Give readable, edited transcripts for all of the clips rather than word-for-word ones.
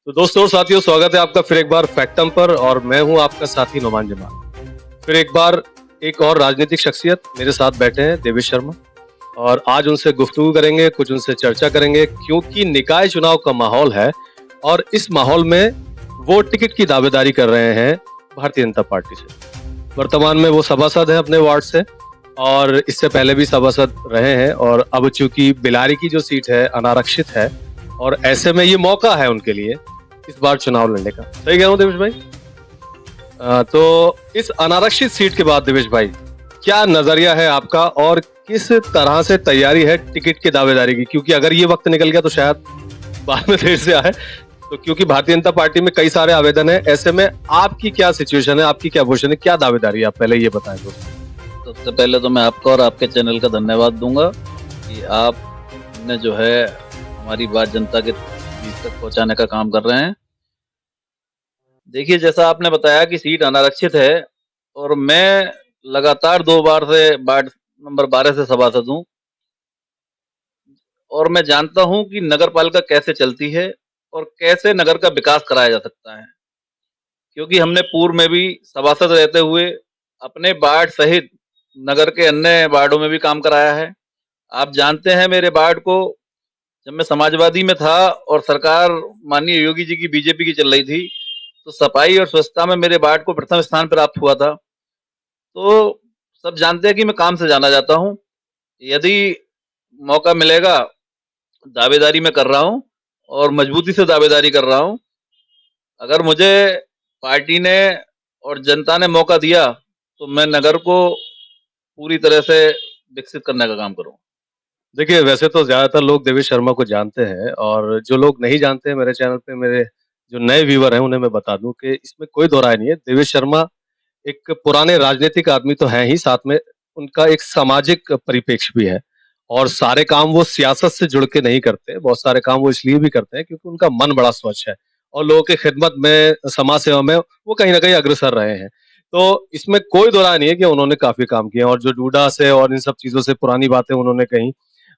तो दोस्तों और साथियों, स्वागत है आपका फिर एक बार फैक्टम पर। और मैं हूं आपका साथी नोमान जमाल। फिर एक बार एक और राजनीतिक शख्सियत मेरे साथ बैठे हैं, देवेश शर्मा। और आज उनसे गुफ्तगू करेंगे, कुछ उनसे चर्चा करेंगे, क्योंकि निकाय चुनाव का माहौल है। और इस माहौल में वो टिकट की दावेदारी कर रहे हैं भारतीय जनता पार्टी से। वर्तमान में वो सभासद हैं अपने वार्ड से, और इससे पहले भी सभासद रहे हैं। और अब चूंकि बिलारी की जो सीट है अनारक्षित है, और ऐसे में ये मौका है उनके लिए इस बार चुनाव लड़ने का। सही कह रहा हूँ देवेश भाई? तो इस अनारक्षित सीट के बाद देवेश भाई, क्या नजरिया है आपका और किस तरह से तैयारी है टिकट की दावेदारी की? क्योंकि अगर ये वक्त निकल गया तो शायद बाद में देर से आए। तो क्योंकि भारतीय जनता पार्टी में कई सारे आवेदन है, ऐसे में आपकी क्या सिचुएशन है, आपकी क्या पोजीशन है, क्या दावेदारी है, आप पहले ये बताएं दोस्तों। सबसे पहले तो मैं आपका और आपके चैनल का धन्यवाद दूंगा कि आपने जो है हमारी बात जनता के बीच तक पहुंचाने का काम कर रहे हैं। देखिए, जैसा आपने बताया कि सीट अनारक्षित है और मैं लगातार 2 बार से वार्ड नंबर 12 से सभासद हूं, और मैं जानता हूं कि नगर पालिका कैसे चलती है और कैसे नगर का विकास कराया जा सकता है, क्योंकि हमने पूर्व में भी सभासद रहते हुए अपने वार्ड सहित नगर के अन्य वार्डों में भी काम कराया है। आप जानते हैं मेरे वार्ड को, जब मैं समाजवादी में था और सरकार माननीय योगी जी की बीजेपी की चल रही थी, तो सफाई और स्वच्छता में मेरे वार्ड को प्रथम स्थान प्राप्त हुआ था। तो सब जानते हैं कि मैं काम से जाना जाता हूँ। यदि मौका मिलेगा, दावेदारी मैं कर रहा हूँ और मजबूती से दावेदारी कर रहा हूँ। अगर मुझे पार्टी ने और जनता ने मौका दिया तो मैं नगर को पूरी तरह से विकसित करने का काम करूँगा। देखिए, वैसे तो ज्यादातर लोग देवेश शर्मा को जानते हैं, और जो लोग नहीं जानते हैं मेरे चैनल पे, मेरे जो नए व्यूअर हैं उन्हें मैं बता दूं कि इसमें कोई दो राय नहीं है। देवेश शर्मा एक पुराने राजनीतिक आदमी तो हैं ही, साथ में उनका एक सामाजिक परिप्रेक्ष्य भी है। और सारे काम वो सियासत से जुड़ के नहीं करते, बहुत सारे काम वो इसलिए भी करते हैं क्योंकि उनका मन बड़ा स्वच्छ है, और लोगों की खिदमत में, समाज सेवा में वो कहीं ना कहीं अग्रसर रहे हैं। तो इसमें कोई दो राय नहीं है कि उन्होंने काफी काम किए, और जो डूडा से और इन सब चीजों से पुरानी बातें उन्होंने कही।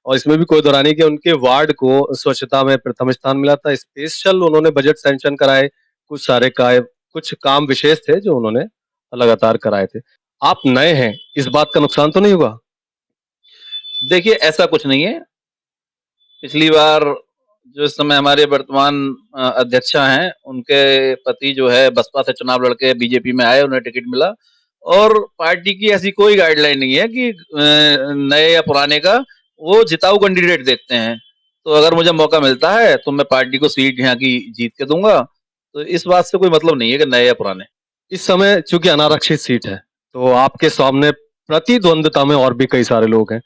और इसमें भी कोई दो राय नहीं कि उनके वार्ड को स्वच्छता में प्रथम स्थान मिला था। स्पेशल उन्होंने बजट सैंक्शन कराए, कुछ सारे कुछ काम विशेष थे जो उन्होंने लगातार कराए थे। आप नए हैं, इस बात का नुकसान तो नहीं होगा? देखिए, ऐसा कुछ नहीं है। पिछली बार जो इस समय हमारे वर्तमान अध्यक्षा हैं, उनके पति जो है बसपा से चुनाव लड़के बीजेपी में आए, उन्हें टिकट मिला। और पार्टी की ऐसी कोई गाइडलाइन नहीं है कि नए या पुराने का, वो जिताऊ कैंडिडेट देखते हैं। तो अगर मुझे मौका मिलता है तो मैं पार्टी को सीट यहाँ की जीत के दूंगा। तो इस बात से कोई मतलब नहीं है कि नए या पुराने। इस समय चूंकि अनारक्षित सीट है, तो आपके सामने प्रतिद्वंदता में और भी कई सारे लोग हैं।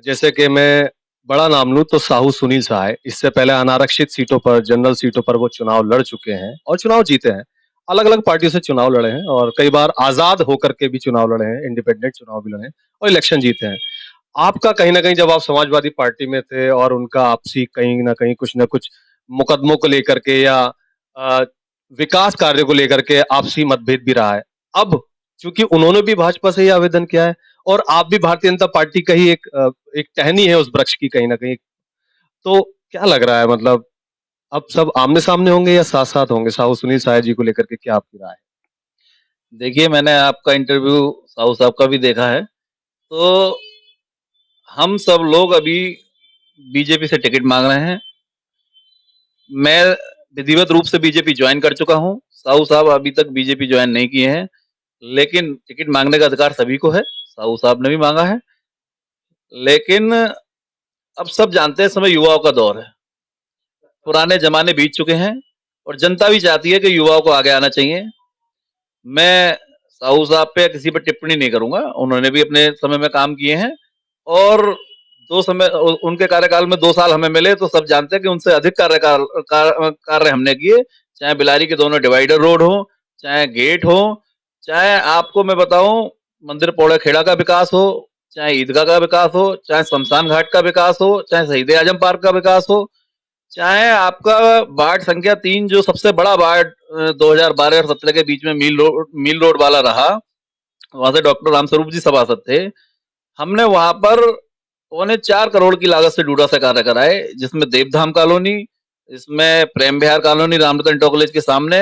जैसे कि मैं बड़ा नाम लूं तो साहू सुनील सहाय, इससे पहले अनारक्षित सीटों पर, जनरल सीटों पर वो चुनाव लड़ चुके हैं और चुनाव जीते हैं। अलग अलग पार्टियों से चुनाव लड़े हैं, और कई बार आजाद होकर के भी चुनाव लड़े हैं, इंडिपेंडेंट चुनाव भी लड़े हैं और इलेक्शन जीते हैं। आपका कहीं ना कहीं, जब आप समाजवादी पार्टी में थे और उनका आपसी कहीं ना कहीं कुछ ना कुछ मुकदमों को लेकर के या अ, विकास कार्य को लेकर के आपसी मतभेद भी रहा है। अब चूंकि उन्होंने भी भाजपा से ही आवेदन किया है, और आप भी भारतीय जनता पार्टी का ही एक टहनी है उस वृक्ष की कहीं ना कहीं, तो क्या लग रहा है, मतलब अब सब आमने सामने होंगे या साथ साथ होंगे? साहू सुनील साय जी को लेकर के क्या आपकी राय है? देखिए, मैंने आपका इंटरव्यू साहू साहब का भी देखा है। तो हम सब लोग अभी बीजेपी से टिकट मांग रहे हैं। मैं विधिवत रूप से बीजेपी ज्वाइन कर चुका हूं। साहू साहब अभी तक बीजेपी ज्वाइन नहीं किए हैं, लेकिन टिकट मांगने का अधिकार सभी को है। साहू साहब ने भी मांगा है। लेकिन अब सब जानते हैं, समय युवाओं का दौर है। पुराने जमाने बीत चुके हैं और जनता भी चाहती है कि युवाओं को आगे आना चाहिए। मैं साहू साहब पे किसी पर टिप्पणी नहीं करूंगा, उन्होंने भी अपने समय में काम किए हैं। और उनके कार्यकाल में 2 साल हमें मिले तो सब जानते हैं कि उनसे अधिक कार्य हमने किए। चाहे बिलारी के दोनों डिवाइडर रोड हो, चाहे गेट हो, चाहे आपको मैं बताऊं मंदिर पौड़े खेड़ा का विकास हो, चाहे ईदगाह का विकास हो, चाहे शमशान घाट का विकास हो, चाहे शहीद आजम पार्क का विकास हो, चाहे आपका वार्ड संख्या 3 जो सबसे बड़ा वार्ड 2012 और 17 के बीच में मील रोड वाला रहा, वहां से डॉक्टर रामस्वरूप जी सभासद थे। हमने वहां पर 3.25 करोड़ की लागत से डूडा से कार्य कराए, जिसमें देवधाम कॉलोनी, इसमें प्रेम विहार कॉलोनी, रामरतन टॉ कॉलेज के सामने,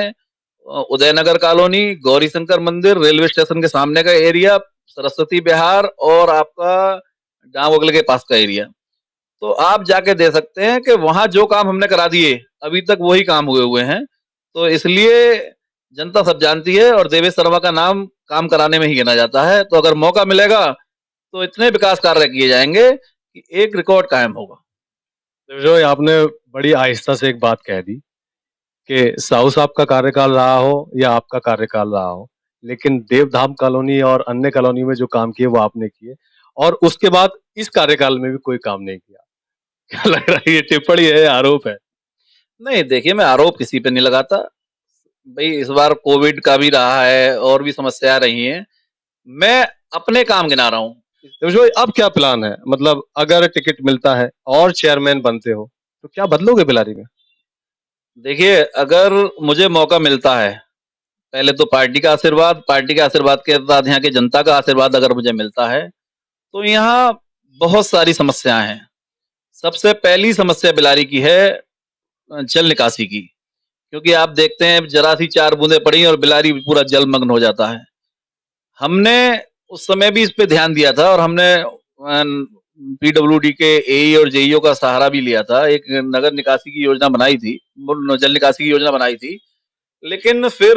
उदयनगर कॉलोनी, गौरी शंकर मंदिर, रेलवे स्टेशन के सामने का एरिया, सरस्वती विहार और आपका डाक के पास का एरिया। तो आप जाके दे सकते हैं कि वहाँ जो काम हमने करा दिए, अभी तक वही काम हुए हुए हैं। तो इसलिए जनता सब जानती है और देवेश शर्मा का नाम काम कराने में ही गिना जाता है। तो अगर मौका मिलेगा तो इतने विकास कार्य किए जाएंगे कि एक रिकॉर्ड कायम होगा। देवेश भाई, आपने बड़ी आहिस्ता से एक बात कह दी कि साहू साहब का कार्यकाल रहा हो या आपका कार्यकाल रहा हो, लेकिन देवधाम कॉलोनी और अन्य कॉलोनी में जो काम किए वो आपने किए, और उसके बाद इस कार्यकाल में भी कोई काम नहीं किया। क्या लग रहा है, ये टिप्पणी है या आरोप है? नहीं, देखिए, मैं आरोप किसी पे नहीं लगाता। भई इस बार कोविड का भी रहा है और भी समस्या रही हैं। मैं अपने काम गिना रहा हूँ। देवेश भाई, अब क्या प्लान है? मतलब अगर टिकट मिलता है और चेयरमैन बनते हो, तो क्या बदलोगे बिलारी में? देखिए, अगर मुझे मौका मिलता है, पहले तो पार्टी के आशीर्वाद के साथ यहाँ की जनता का आशीर्वाद अगर मुझे मिलता है, तो यहाँ बहुत सारी समस्याएँ हैं। सबसे पहली समस्या बिलारी की है जल निकासी की। क्योंकि आप देखते हैं ज़रा सी 4 बूंदें पड़ी और बिलारी पूरा जलमग्न हो जाता है। हमने उस समय भी इस पे ध्यान दिया था और हमने पीडब्ल्यूडी के एई और जेईओ का सहारा भी लिया था। एक नगर निकासी की योजना बनाई थी, जल निकासी की योजना बनाई थी। लेकिन फिर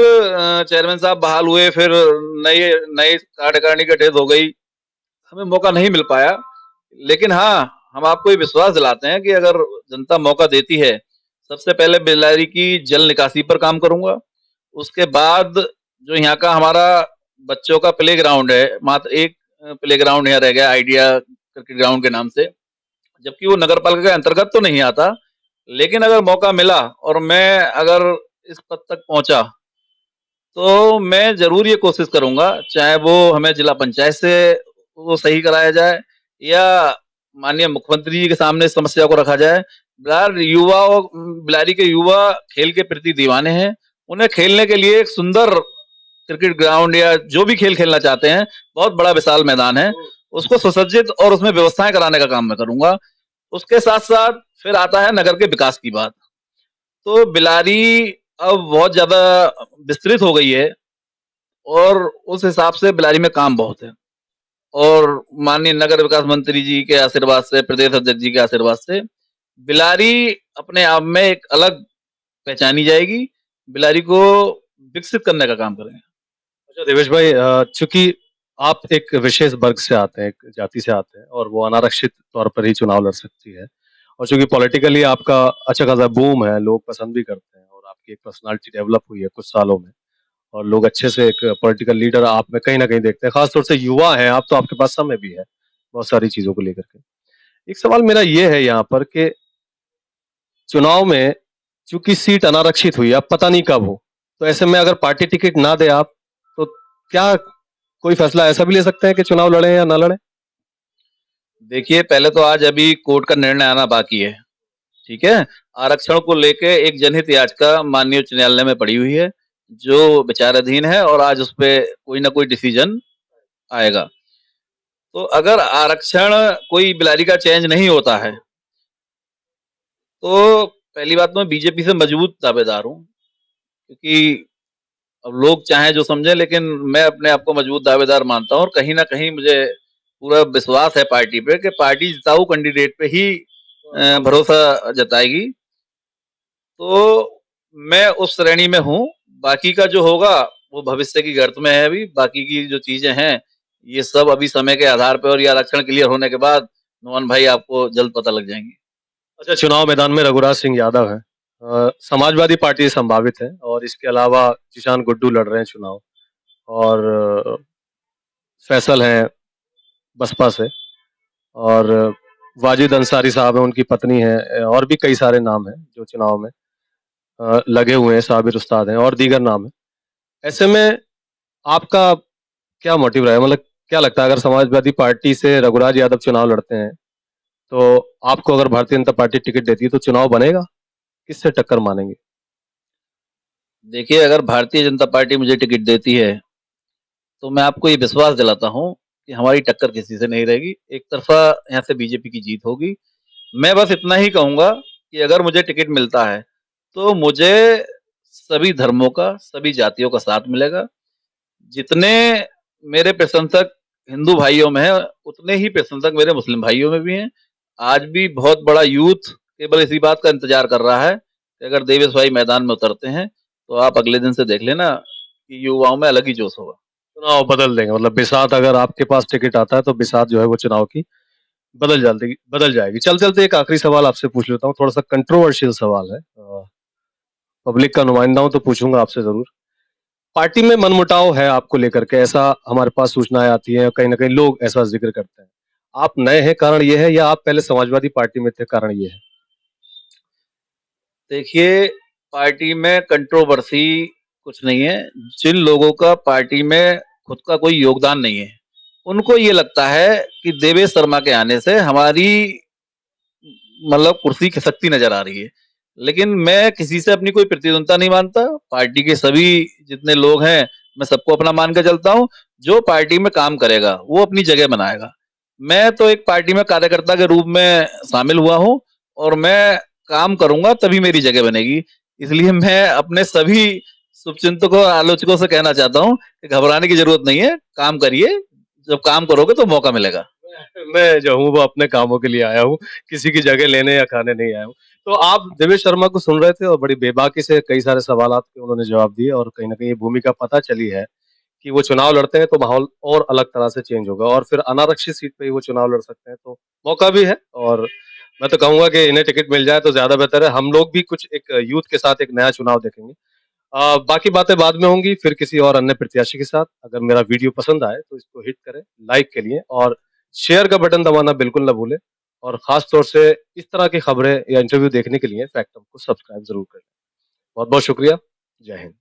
चेयरमैन साहब बहाल हुए, फिर नए नए कार्यकारिणी गठित हो गई, हमें मौका नहीं मिल पाया। लेकिन हाँ, हम आपको ये विश्वास दिलाते हैं कि अगर जनता मौका देती है, सबसे पहले बिलारी की जल निकासी पर काम करूँगा। उसके बाद जो यहाँ का हमारा बच्चों का प्लेग्राउंड है, मात्र एक प्लेग्राउंड यहाँ रह गया आइडिया क्रिकेट ग्राउंड के नाम से, जबकि वो नगर पालिका के अंतर्गत तो नहीं आता। लेकिन अगर मौका मिला और मैं अगर इस पद तक पहुँचा, तो मैं ज़रूर ये कोशिश करूँगा, चाहे वो हमें जिला पंचायत से वो सही कराया जाए या माननीय मुख्यमंत्री जी के सामने इस समस्या को रखा जाए। बिलारी के युवा खेल के प्रति दीवाने हैं। उन्हें खेलने के लिए एक सुंदर क्रिकेट ग्राउंड या जो भी खेल खेलना चाहते हैं, बहुत बड़ा विशाल मैदान है, उसको सुसज्जित और उसमें व्यवस्थाएँ कराने का काम मैं करूँगा। उसके साथ-साथ फिर आता है नगर के विकास की बात। तो बिलारी अब बहुत ज़्यादा विस्तृत हो गई है और उस हिसाब से बिलारी में काम बहुत है। और माननीय नगर विकास मंत्री जी के आशीर्वाद से, प्रदेश अध्यक्ष जी के आशीर्वाद से, बिलारी अपने आप में एक अलग पहचानी जाएगी। बिलारी को विकसित करने का काम करेंगे। अच्छा देवेश भाई, चूंकि आप एक विशेष वर्ग से आते हैं, एक जाति से आते हैं, और वो अनारक्षित तौर पर ही चुनाव लड़ सकती है, और चूंकि पॉलिटिकली आपका अच्छा खासा बूम है, लोग पसंद भी करते हैं, और आपकी एक पर्सनालिटी डेवलप हुई है कुछ सालों में, और लोग अच्छे से एक पॉलिटिकल लीडर आप में कहीं ना कहीं देखते हैं, खासतौर से युवा हैं आप, तो आपके पास समय भी है बहुत सारी चीजों को लेकर के। एक सवाल मेरा ये है यहाँ पर कि चुनाव में चूंकि सीट अनारक्षित हुई, अब पता नहीं कब हो, तो ऐसे में अगर पार्टी टिकट ना दे आप, तो क्या कोई फैसला ऐसा भी ले सकते हैं कि चुनाव लड़ें या ना लड़ें? देखिए, पहले तो आज अभी कोर्ट का निर्णय आना बाकी है, ठीक है? आरक्षण को लेके एक जनहित याचिका माननीय उच्च न्यायालय में पड़ी हुई है, जो विचाराधीन है और आज उसपे कोई ना कोई डिसीजन आएगा। तो अगर आरक्षण कोई बिलारी का चेंज नहीं होता है, तो पहली बात तो मैं बीजेपी से मजबूत दावेदार हूँ, क्योंकि अब लोग चाहें जो समझें, लेकिन मैं अपने आप को मजबूत दावेदार मानता हूँ और कहीं न कहीं मुझे पूरा विश्वास है पार्टी पे कि पार्टी जिताऊ कैंडिडेट पे ही भरोसा जताएगी। तो मैं उस श्रेणी में हूँ, बाकी का जो होगा वो भविष्य की गर्त में है अभी, बाकी की जो चीज़ें हैं, ये सब अभी समय के आधार पे और ये आरक्षण क्लियर होने के बाद मोहन भाई आपको जल्द पता लग जाएँगी। अच्छा, चुनाव मैदान में रघुराज सिंह यादव है, समाजवादी पार्टी से संभावित है, और इसके अलावा जिशान गुड्डू लड़ रहे हैं चुनाव, और फैसल हैं बसपा से, और वाजिद अंसारी साहब हैं, उनकी पत्नी है, और भी कई सारे नाम हैं जो चुनाव में लगे हुए हैं, साबिर उस्ताद हैं और दीगर नाम हैं। ऐसे में आपका क्या मोटिव रहा है? मतलब क्या लगता है, अगर समाजवादी पार्टी से रघुराज यादव चुनाव लड़ते हैं, तो आपको अगर भारतीय जनता पार्टी टिकट देती है तो चुनाव बनेगा? किससे टक्कर मानेंगे? देखिए, अगर भारतीय जनता पार्टी मुझे टिकट देती है, तो मैं आपको ये विश्वास दिलाता हूँ कि हमारी टक्कर किसी से नहीं रहेगी। एक तरफ़ा यहाँ से बीजेपी की जीत होगी। मैं बस इतना ही कहूँगा कि अगर मुझे टिकट मिलता है, तो मुझे सभी धर्मों का, सभी जातियों का साथ मिलेगा। जितने मेरे प्रशंसक हिंदू भाइयों में हैं, उतने ही प्रशंसक मेरे मुस्लिम भाइयों में भी हैं। आज भी बहुत बड़ा यूथ केवल इसी बात का इंतजार कर रहा है कि अगर देवेश भाई मैदान में उतरते हैं, तो आप अगले दिन से देख लेना कि युवाओं में अलग ही जोश होगा। चुनाव बदल देंगे, मतलब बिसात अगर आपके पास टिकट आता है तो बिसात जो है वो चुनाव की बदल जाएगी। चलते एक आखिरी सवाल आपसे पूछ लेता हूँ, थोड़ा सा कंट्रोवर्शियल सवाल है, पब्लिक का नुमाइंदा हूं तो पूछूंगा आपसे जरूर। पार्टी में मनमुटाव है आपको लेकर के, ऐसा हमारे पास सूचनाएं आती हैं, कहीं ना कहीं लोग ऐसा जिक्र करते हैं। आप नए हैं कारण ये है, या आप पहले समाजवादी पार्टी में थे कारण ये है? देखिए, पार्टी में कंट्रोवर्सी कुछ नहीं है। जिन लोगों का पार्टी में खुद का कोई योगदान नहीं है, उनको ये लगता है कि देवेश शर्मा के आने से हमारी मतलब कुर्सी खिसकती नजर आ रही है। लेकिन मैं किसी से अपनी कोई प्रतिद्वंदता नहीं मानता। पार्टी के सभी जितने लोग हैं, मैं सबको अपना मान के चलता हूँ। जो पार्टी में काम करेगा, वो अपनी जगह बनाएगा। मैं तो एक पार्टी में कार्यकर्ता के रूप में शामिल हुआ हूँ और मैं काम करूँगा तभी मेरी जगह बनेगी। इसलिए मैं अपने सभी शुभचिंतकों और आलोचकों से कहना चाहता हूँ कि घबराने की ज़रूरत नहीं है, काम करिए। जब काम करोगे तो मौका मिलेगा। मैं जो हूँ वो अपने कामों के लिए आया हूँ, किसी की जगह लेने या खाने नहीं आया हूँ। तो आप देवेश शर्मा को सुन रहे थे और बड़ी बेबाकी से कई सारे सवालात के उन्होंने जवाब दिए, और कहीं न कहीं ये भूमिका पता चली है कि वो चुनाव लड़ते हैं तो माहौल और अलग तरह से चेंज होगा, और फिर अनारक्षित सीट पे ही वो चुनाव लड़ सकते हैं, तो मौका भी है। और मैं तो कहूँगा कि इन्हें टिकट मिल जाए तो ज़्यादा बेहतर है। हम लोग भी कुछ एक यूथ के साथ एक नया चुनाव देखेंगे। बाकी बातें बाद में होंगी फिर किसी और अन्य प्रत्याशी के साथ। अगर मेरा वीडियो पसंद आए तो इसको हिट करें लाइक के लिए, और शेयर का बटन दबाना बिल्कुल ना भूलें, और खास तौर से इस तरह की खबरें या इंटरव्यू देखने के लिए फैक्टम को सब्सक्राइब जरूर करें। बहुत बहुत शुक्रिया। जय हिंद।